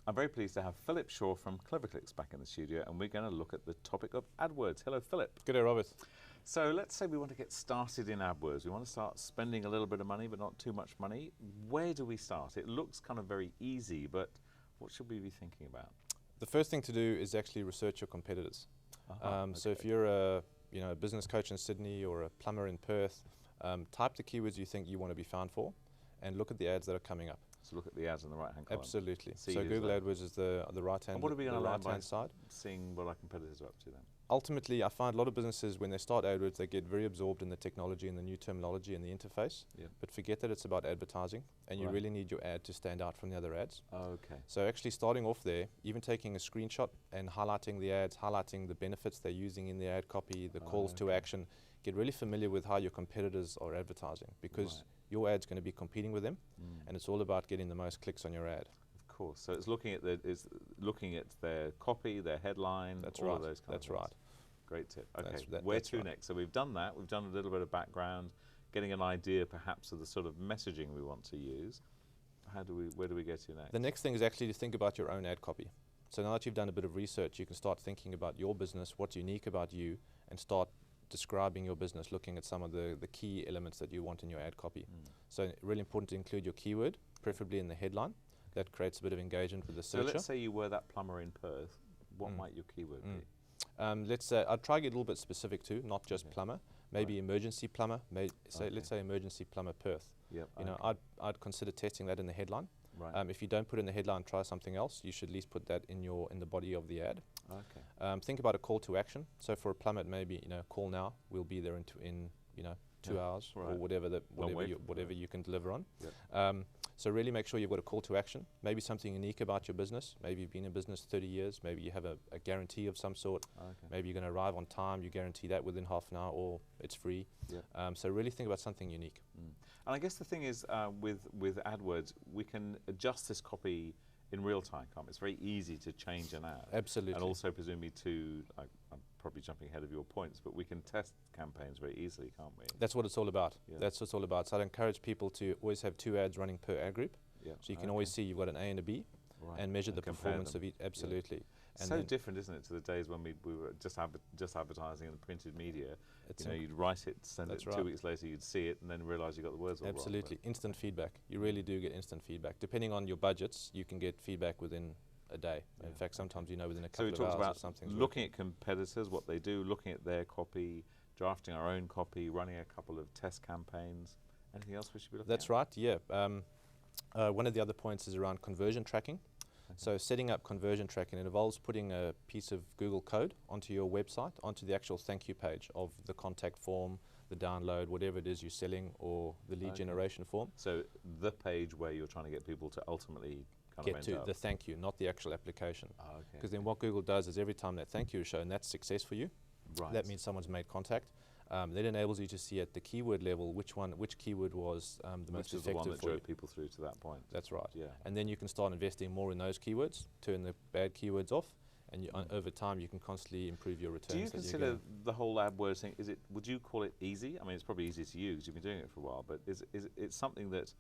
I'm very pleased to have Philip Shaw from CleverClicks back in the studio, and we're going to look at the topic of AdWords. Hello, Philip. Good day, Robert. So let's say we want to get started in AdWords. We want to start spending a little bit of money, but not too much money. Where do we start? It looks kind of very easy, but what should we be thinking about? The first thing to do is actually research your competitors. So if you're a business coach in Sydney or a plumber in Perth, type the keywords you think you want to be found for, and look at the ads that are coming up. So look at the ads on the right-hand column. Absolutely. See So Google AdWords is the right-hand. And what are we going to learn by side? Seeing what our competitors are up to then? Ultimately, I find a lot of businesses, when they start AdWords, they get very absorbed in the technology and the new terminology and the interface, but forget that it's about advertising, and you really need your ad to stand out from the other ads. Okay. So actually starting off there, even taking a screenshot and highlighting the ads, highlighting the benefits they're using in the ad copy, the calls to action, get really familiar with how your competitors are advertising, because your ad's going to be competing with them, and it's all about getting the most clicks on your ad. Of course. So it's looking at their copy, their headline, That's all right. of those kind That's of things. right. Great tip. Okay. That's Where to right. next? So we've done that. We've done a little bit of background, getting an idea perhaps of the sort of messaging we want to use. Where do we go to next? The next thing is actually to think about your own ad copy. So now that you've done a bit of research, you can start thinking about your business, what's unique about you, and start describing your business, looking at some of the key elements that you want in your ad copy. So really important to include your keyword, preferably in the headline. That creates a bit of engagement with the searcher. So let's say you were that plumber in Perth. What might your keyword be? Let's say I'd try to get a little bit specific too, not just plumber. Maybe emergency plumber. Let's say emergency plumber Perth. Yep. You know, I'd consider testing that in the headline. Right. If you don't put in the headline, try something else. You should at least put that in the body of the ad. Okay. Think about a call to action. So for a plumber, maybe call now. We'll be there in 2 hours or whatever you can deliver on. Yep. So really make sure you've got a call to action. Maybe something unique about your business. Maybe you've been in business 30 years. Maybe you have a guarantee of some sort. Okay. Maybe you're going to arrive on time. You guarantee that within half an hour, or it's free. Yep. So really think about something unique. And I guess the thing is, with AdWords, we can adjust this copy in real time, can't we? It's very easy to change an ad. Absolutely. And also presumably I'm probably jumping ahead of your points, but we can test campaigns very easily, can't we? That's what it's all about. Yeah. That's what it's all about. So I'd encourage people to always have 2 ads running per ad group. Yeah. So you can always see you've got an A and a B, and measure the performance of each. Absolutely. Yeah. And so different, isn't it, to the days when we were just advertising in the printed media. You'd write it, send it, 2 weeks later you'd see it, and then realise you got the words all wrong. Absolutely. Instant feedback. You really do get instant feedback. Depending on your budgets, you can get feedback within a day. In fact, sometimes within a couple of hours. So we talked about looking at competitors, what they do, looking at their copy, drafting our own copy, running a couple of test campaigns. Anything else we should be looking at? That's right, yeah. One of the other points is around conversion tracking. So setting up conversion tracking, it involves putting a piece of Google code onto your website, onto the actual thank you page of the contact form, the download, whatever it is you're selling, or the lead generation form. So the page where you're trying to get people to ultimately get to the thank you, not the actual application. Because then what Google does is every time that thank you is shown, that's success for you. That means someone's made contact. That enables you to see at the keyword level which keyword was the most effective the one that for you. drove people through to that point. That's right. Yeah. And then you can start investing more in those keywords, turn the bad keywords off, and over time you can constantly improve your returns. Do you consider the whole AdWords thing? Would you call it easy? I mean, it's probably easy to use because you've been doing it for a while. But is it something that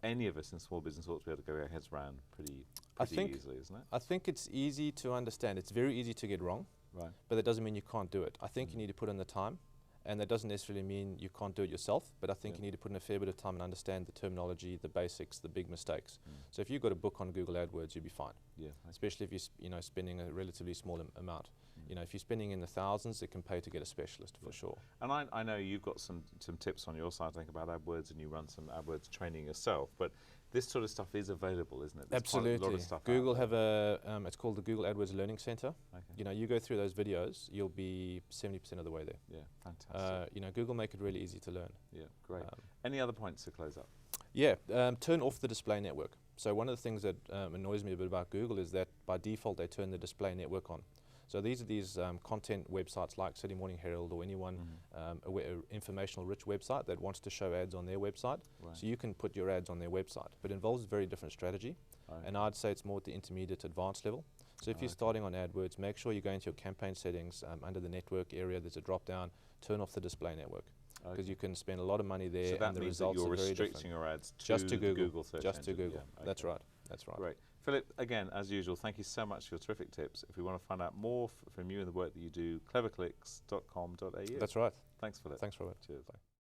any of us in small business ought to be able to get our heads around pretty easily, isn't it? I think it's easy to understand. It's very easy to get wrong. Right. But that doesn't mean you can't do it. I think you need to put in the time. And that doesn't necessarily mean you can't do it yourself, but I think you need to put in a fair bit of time and understand the terminology, the basics, the big mistakes. So if you've got a book on Google AdWords, you'll be fine. Yeah. Especially if you're spending a relatively small amount. If you're spending in the thousands, it can pay to get a specialist for sure. And I know you've got some tips on your side, I think, about AdWords, and you run some AdWords training yourself. But this sort of stuff is available, isn't it? There's Absolutely. A lot of stuff Google have it's called the Google AdWords Learning Center. Okay. You go through those videos, you'll be 70% of the way there. Yeah, fantastic. Google make it really easy to learn. Yeah, great. Any other points to close up? Yeah, turn off the display network. So one of the things that annoys me a bit about Google is that by default they turn the display network on. So these are content websites like City Morning Herald or anyone informational rich website that wants to show ads on their website. So you can put your ads on their website, but it involves a very different strategy. And I'd say it's more at the intermediate advanced level. So if you're starting on AdWords, make sure you go into your campaign settings under the network area. There's a drop down. Turn off the display network. because you can spend a lot of money there, so that and the means results that you're are very restricting different. your ads to Just to the Google, Google search just to engine. Google. Yeah, okay. That's right. That's right. Great. Philip, again, as usual, thank you so much for your terrific tips. If we want to find out more from you and the work that you do, cleverclicks.com.au. That's right. Thanks, Philip. Thanks, Robert. Cheers. Bye.